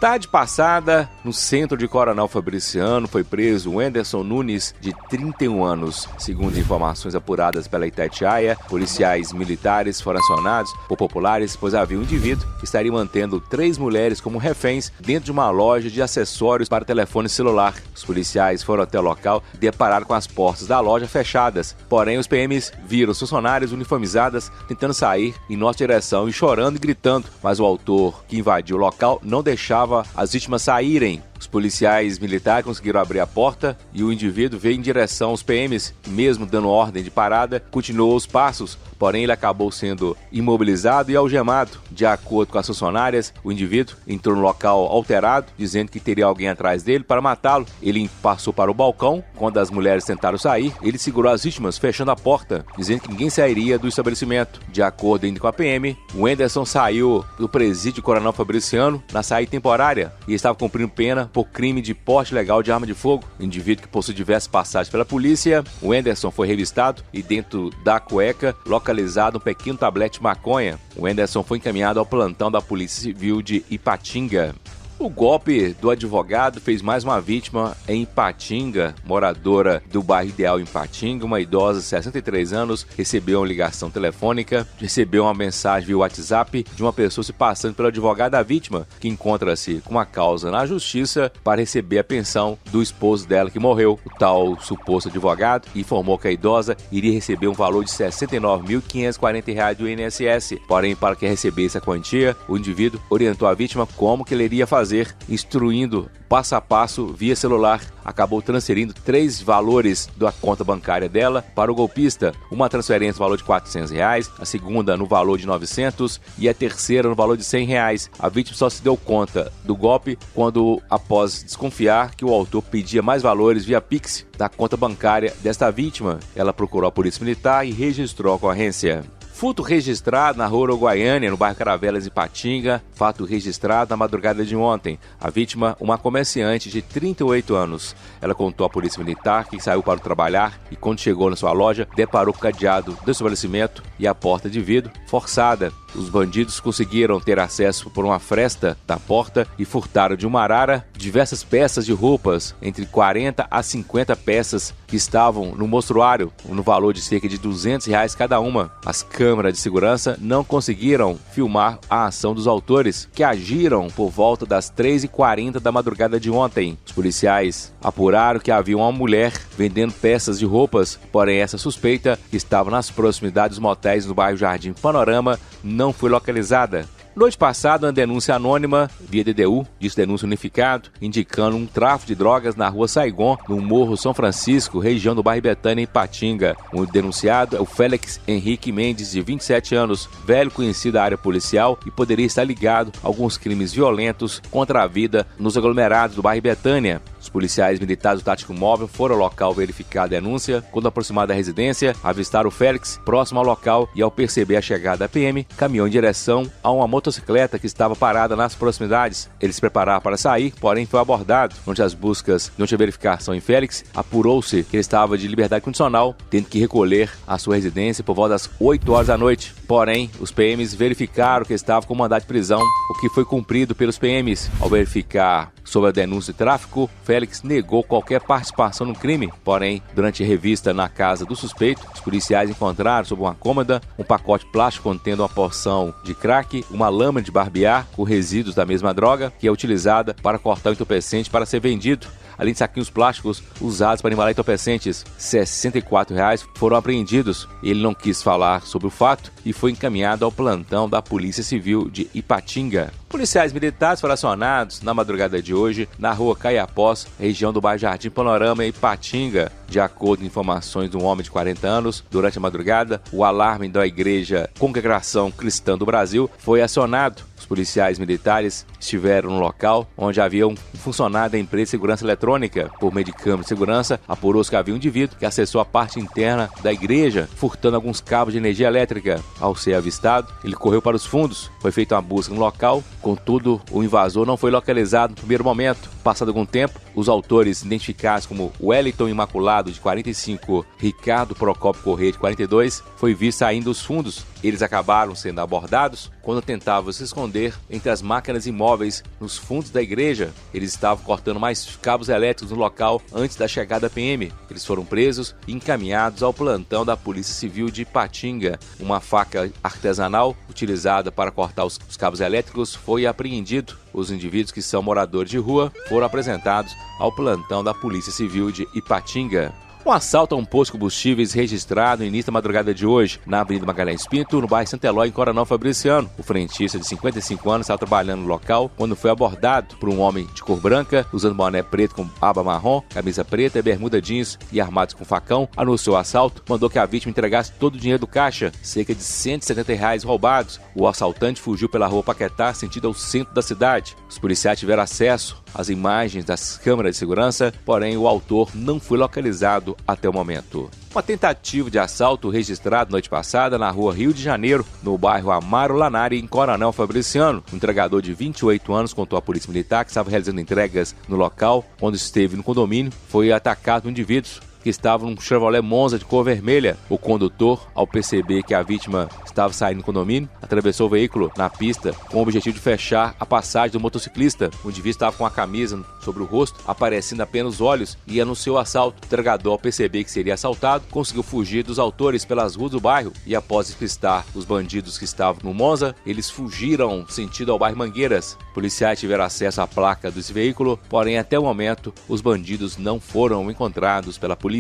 Tarde passada, no centro de Coronel Fabriciano, foi preso o Wenderson Nunes, de 31 anos. Segundo informações apuradas pela Itatiaia, policiais militares foram acionados por populares, pois havia um indivíduo que estaria mantendo 3 mulheres como reféns dentro de uma loja de acessórios para telefone celular. Os policiais foram até o local e depararam com as portas da loja fechadas. Porém, os PMs viram os funcionários uniformizadas tentando sair em nossa direção e chorando e gritando, mas o autor que invadiu o local não deixava as vítimas saírem. Os policiais militares conseguiram abrir a porta e o indivíduo veio em direção aos PMs, mesmo dando ordem de parada, continuou os passos, porém ele acabou sendo imobilizado e algemado. De acordo com as funcionárias, o indivíduo entrou no local alterado, dizendo que teria alguém atrás dele para matá-lo. Ele passou para o balcão, quando as mulheres tentaram sair, ele segurou as vítimas, fechando a porta, dizendo que ninguém sairia do estabelecimento. De acordo ainda com a PM, o Wenderson saiu do presídio Coronel Fabriciano na saída temporária e estava cumprindo pena por crime de porte ilegal de arma de fogo. O indivíduo que possui diversas passagens pela polícia, o Wenderson foi revistado e dentro da cueca localizado um pequeno tablete de maconha. O Wenderson foi encaminhado ao plantão da Polícia Civil de Ipatinga. O golpe do advogado fez mais uma vítima em Ipatinga. Moradora do bairro Ideal em Ipatinga, uma idosa de 63 anos, recebeu uma ligação telefônica, recebeu uma mensagem via WhatsApp de uma pessoa se passando pelo advogado da vítima, que encontra-se com uma causa na justiça para receber a pensão do esposo dela que morreu. O tal suposto advogado informou que a idosa iria receber um valor de R$ 69.540 do INSS. Porém, para que recebesse a quantia, o indivíduo orientou a vítima como que ele iria fazer, instruindo passo a passo via celular. Acabou transferindo 3 valores da conta bancária dela para o golpista. Uma transferência no valor de R$ 400, a segunda no valor de R$ 900 e a terceira no valor de R$ 100. A vítima só se deu conta do golpe quando, após desconfiar que o autor pedia mais valores via Pix da conta bancária desta vítima, ela procurou a Polícia Militar e registrou a ocorrência. Furto registrado na rua Uruguaiana, no bairro Caravelas, Ipatinga. Fato registrado na madrugada de ontem. A vítima, uma comerciante de 38 anos. Ela contou à Polícia Militar que saiu para trabalhar e, quando chegou na sua loja, deparou com o cadeado do estabelecimento e a porta de vidro forçada. Os bandidos conseguiram ter acesso por uma fresta da porta e furtaram de uma arara diversas peças de roupas, entre 40 a 50 peças que estavam no mostruário, no valor de cerca de R$ 200 cada uma. As câmeras de segurança não conseguiram filmar a ação dos autores, que agiram por volta das 3h40 da madrugada de ontem. Os policiais apuraram que havia uma mulher vendendo peças de roupas, porém essa suspeita, que estava nas proximidades dos motéis no bairro Jardim Panorama, não foi localizada. Noite passada, uma denúncia anônima via DDU, disse denúncia unificado, indicando um tráfico de drogas na rua Saigon, no Morro São Francisco, região do bairro Betânia, em Ipatinga. O denunciado é o Félix Henrique Mendes, de 27 anos, velho conhecido da área policial e poderia estar ligado a alguns crimes violentos contra a vida nos aglomerados do bairro Betânia. Os policiais militares do Tático Móvel foram ao local verificar a denúncia. Quando aproximaram da residência, avistaram o Félix próximo ao local e, ao perceber a chegada da PM, caminhou em direção a uma motocicleta que estava parada nas proximidades. Ele se preparava para sair, porém foi abordado. Durante as buscas, durante a verificação em Félix, apurou-se que ele estava de liberdade condicional, tendo que recolher à sua residência por volta das 8 horas da noite. Porém, os PMs verificaram que ele estava com mandado de prisão, o que foi cumprido pelos PMs. Ao verificar sobre a denúncia de tráfico, Félix negou qualquer participação no crime. Porém, durante a revista na casa do suspeito, os policiais encontraram sob uma cômoda um pacote plástico contendo uma porção de crack, uma lâmina de barbear com resíduos da mesma droga, que é utilizada para cortar o entorpecente para ser vendido. Além de saquinhos plásticos usados para embalar entorpecentes, R$ 64 foram apreendidos. Ele não quis falar sobre o fato e foi encaminhado ao plantão da Polícia Civil de Ipatinga. Policiais militares foram acionados na madrugada de hoje na rua Caiapós, região do bairro Jardim Panorama, em Ipatinga. De acordo com informações de um homem de 40 anos, durante a madrugada, o alarme da Igreja Congregação Cristã do Brasil foi acionado. Os policiais militares estiveram no local onde havia um funcionário da empresa de segurança eletrônica. Por meio de câmera de segurança, apurou-se que havia um indivíduo que acessou a parte interna da igreja, furtando alguns cabos de energia elétrica. Ao ser avistado, ele correu para os fundos. Foi feita uma busca no local, contudo, o invasor não foi localizado no primeiro momento. Passado algum tempo, os autores identificados como Wellington Imaculado, de 45, Ricardo Procópio Corrêa, de 42, foi visto saindo dos fundos. Eles acabaram sendo abordados quando tentavam se esconder entre as máquinas imóveis nos fundos da igreja. Eles estavam cortando mais cabos elétricos no local antes da chegada da PM. Eles foram presos e encaminhados ao plantão da Polícia Civil de Ipatinga. Uma faca artesanal utilizada para cortar os cabos elétricos foi apreendido. Os indivíduos, que são moradores de rua, foram apresentados ao plantão da Polícia Civil de Ipatinga. Um assalto a um posto de combustíveis registrado no início da madrugada de hoje, na Avenida Magalhães Pinto, no bairro Santo Eloy, em Coronel Fabriciano. O frentista, de 55 anos, estava trabalhando no local quando foi abordado por um homem de cor branca, usando boné preto com aba marrom, camisa preta, bermuda jeans e armados com facão. Anunciou o assalto, mandou que a vítima entregasse todo o dinheiro do caixa, cerca de R$ 170 roubados. O assaltante fugiu pela rua Paquetá, sentido ao centro da cidade. Os policiais tiveram acesso às imagens das câmeras de segurança, porém o autor não foi localizado até o momento. Uma tentativa de assalto registrada noite passada na rua Rio de Janeiro, no bairro Amaro Lanari, em Coronel Fabriciano. Um entregador de 28 anos contou à polícia militar que estava realizando entregas no local. Quando esteve no condomínio, foi atacado por indivíduos que estavam num Chevrolet Monza de cor vermelha. O condutor, ao perceber que a vítima estava saindo do condomínio, atravessou o veículo na pista com o objetivo de fechar a passagem do motociclista. O indivíduo estava com a camisa sobre o rosto, aparecendo apenas os olhos, e anunciou o assalto. O entregador, ao perceber que seria assaltado, conseguiu fugir dos autores pelas ruas do bairro, e após despistar os bandidos que estavam no Monza, eles fugiram sentido ao bairro Mangueiras. Policiais tiveram acesso à placa desse veículo, porém até o momento os bandidos não foram encontrados pela polícia.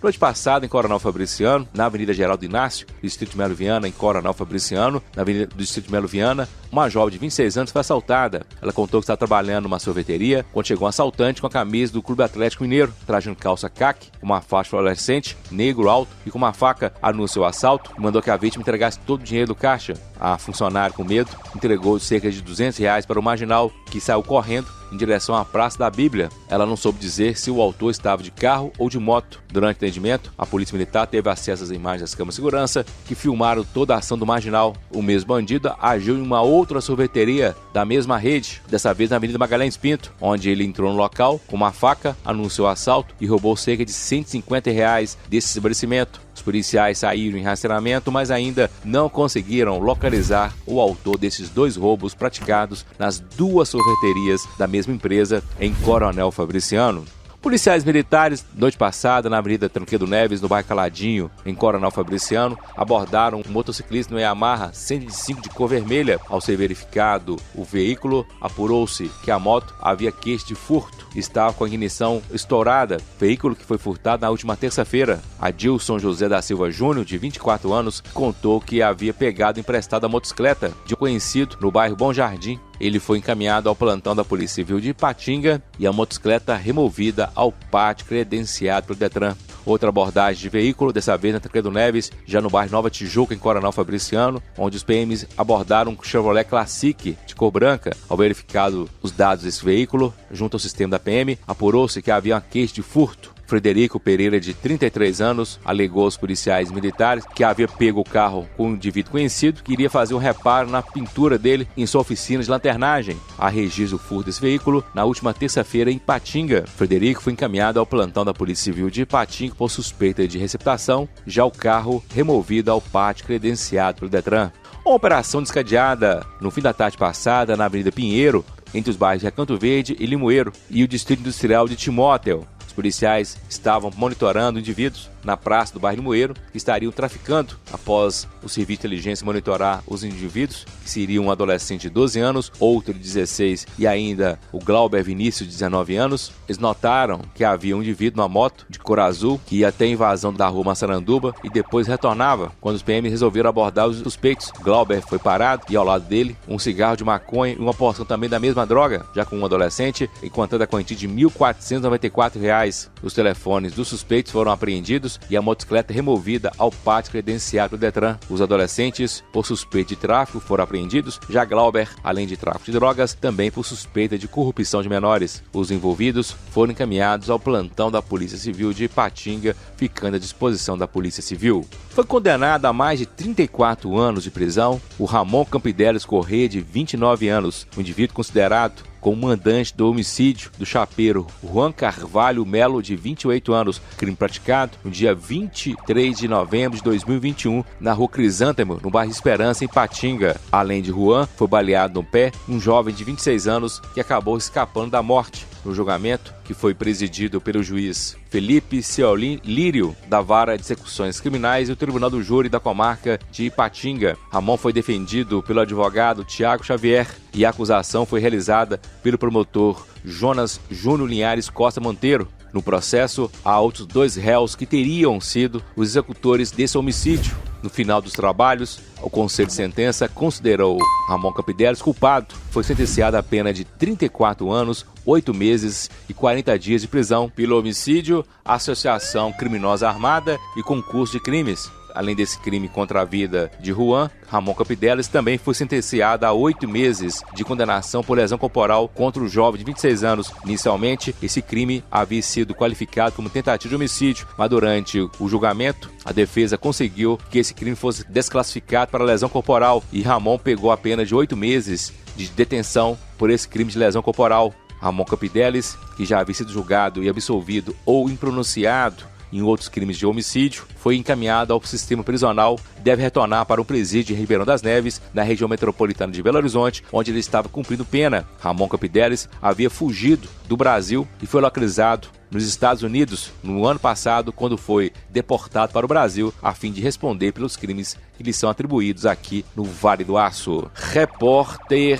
Noite passada, em Coronel Fabriciano, na Avenida Geraldo Inácio, Distrito Melo Viana, em Coronel Fabriciano, na Avenida do Distrito Melo Viana, uma jovem de 26 anos foi assaltada. Ela contou que estava trabalhando numa sorveteria quando chegou um assaltante com a camisa do Clube Atlético Mineiro, trajando calça caque, com uma faixa fluorescente, negro alto e com uma faca. Anunciou o assalto e mandou que a vítima entregasse todo o dinheiro do caixa. A funcionária, com medo, entregou cerca de R$200 para o marginal, que saiu correndo em direção à Praça da Bíblia. Ela não soube dizer se o autor estava de carro ou de moto. Durante o atendimento, a polícia militar teve acesso às imagens das câmeras de segurança que filmaram toda a ação do marginal. O mesmo bandido agiu em uma outra sorveteria da mesma rede, dessa vez na Avenida Magalhães Pinto, onde ele entrou no local com uma faca, anunciou o assalto e roubou cerca de R$150 desse estabelecimento. Os policiais saíram em rastreamento, mas ainda não conseguiram localizar o autor desses dois roubos praticados nas duas sorveterias da mesma empresa em Coronel Fabriciano. Policiais militares, noite passada, na Avenida Tranquedo Neves, no bairro Caladinho, em Coronel Fabriciano, abordaram um motociclista no Yamaha 105 de cor vermelha. Ao ser verificado o veículo, apurou-se que a moto havia queixa de furto, estava com a ignição estourada. Veículo que foi furtado na última terça-feira. Adilson José da Silva Júnior, de 24 anos, contou que havia pegado emprestada a motocicleta de um conhecido no bairro Bom Jardim. Ele foi encaminhado ao plantão da Polícia Civil de Ipatinga e a motocicleta removida ao pátio credenciado pelo Detran. Outra abordagem de veículo, dessa vez na Tranquedo Neves, já no bairro Nova Tijuca, em Coronel Fabriciano, onde os PMs abordaram um Chevrolet Classic de cor branca. Ao verificado os dados desse veículo, junto ao sistema da PM, apurou-se que havia uma queixa de furto. Frederico Pereira, de 33 anos, alegou aos policiais militares que havia pego o carro com um indivíduo conhecido que iria fazer um reparo na pintura dele em sua oficina de lanternagem. Há registro do furto desse veículo na última terça-feira em Ipatinga. Frederico foi encaminhado ao plantão da Polícia Civil de Ipatinga por suspeita de receptação, já o carro removido ao pátio credenciado pelo Detran. Uma operação descadeada no fim da tarde passada na Avenida Pinheiro, entre os bairros Recanto Verde e Limoeiro, e o Distrito Industrial de Timóteo. Os policiais estavam monitorando indivíduos na praça do bairro Limoeiro que estariam traficando. Após o serviço de inteligência monitorar os indivíduos, que seriam um adolescente de 12 anos, outro de 16 e ainda o Glauber Vinícius, de 19 anos, eles notaram que havia um indivíduo numa moto de cor azul que ia até a invasão da rua Massaranduba e depois retornava. Quando os PMs resolveram abordar os suspeitos, Glauber foi parado e ao lado dele um cigarro de maconha e uma porção também da mesma droga, já com um adolescente, enquanto a quantia de R$ 1.494. Os telefones dos suspeitos foram apreendidos e a motocicleta removida ao pátio credenciado do Detran. Os adolescentes, por suspeita de tráfico, foram apreendidos. Já Glauber, além de tráfico de drogas, também por suspeita de corrupção de menores. Os envolvidos foram encaminhados ao plantão da Polícia Civil de Ipatinga, ficando à disposição da Polícia Civil. Foi condenado a mais de 34 anos de prisão o Ramon Campideles Corrêa, de 29 anos, um indivíduo considerado como mandante do homicídio do chapeiro Juan Carvalho Melo, de 28 anos, crime praticado no dia 23 de novembro de 2021, na rua Crisântemo, no bairro Esperança, em Patinga. Além de Juan, foi baleado no pé um jovem de 26 anos que acabou escapando da morte. No julgamento, que foi presidido pelo juiz Felipe Ciolin Lírio, da Vara de Execuções Criminais, e o Tribunal do Júri da Comarca de Ipatinga, Ramon foi defendido pelo advogado Tiago Xavier e a acusação foi realizada pelo promotor Jonas Júnior Linhares Costa Monteiro. No processo, há outros 2 réus que teriam sido os executores desse homicídio. No final dos trabalhos, o Conselho de Sentença considerou Ramon Capideles culpado. Foi sentenciado a pena de 34 anos, 8 meses e 40 dias de prisão pelo homicídio, associação criminosa armada e concurso de crimes. Além desse crime contra a vida de Juan, Ramon Capideles também foi sentenciado a 8 meses de condenação por lesão corporal contra o jovem de 26 anos. Inicialmente, esse crime havia sido qualificado como tentativa de homicídio, mas durante o julgamento, a defesa conseguiu que esse crime fosse desclassificado para lesão corporal e Ramon pegou a pena de 8 meses de detenção por esse crime de lesão corporal. Ramon Capideles, que já havia sido julgado e absolvido ou impronunciado em outros crimes de homicídio, foi encaminhado ao sistema prisional, deve retornar para um presídio em Ribeirão das Neves, na região metropolitana de Belo Horizonte, onde ele estava cumprindo pena. Ramon Capideles havia fugido do Brasil e foi localizado nos Estados Unidos no ano passado, quando foi deportado para o Brasil a fim de responder pelos crimes que lhe são atribuídos aqui no Vale do Aço. Repórter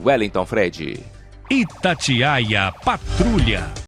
Wellington Fred. Itatiaia Patrulha.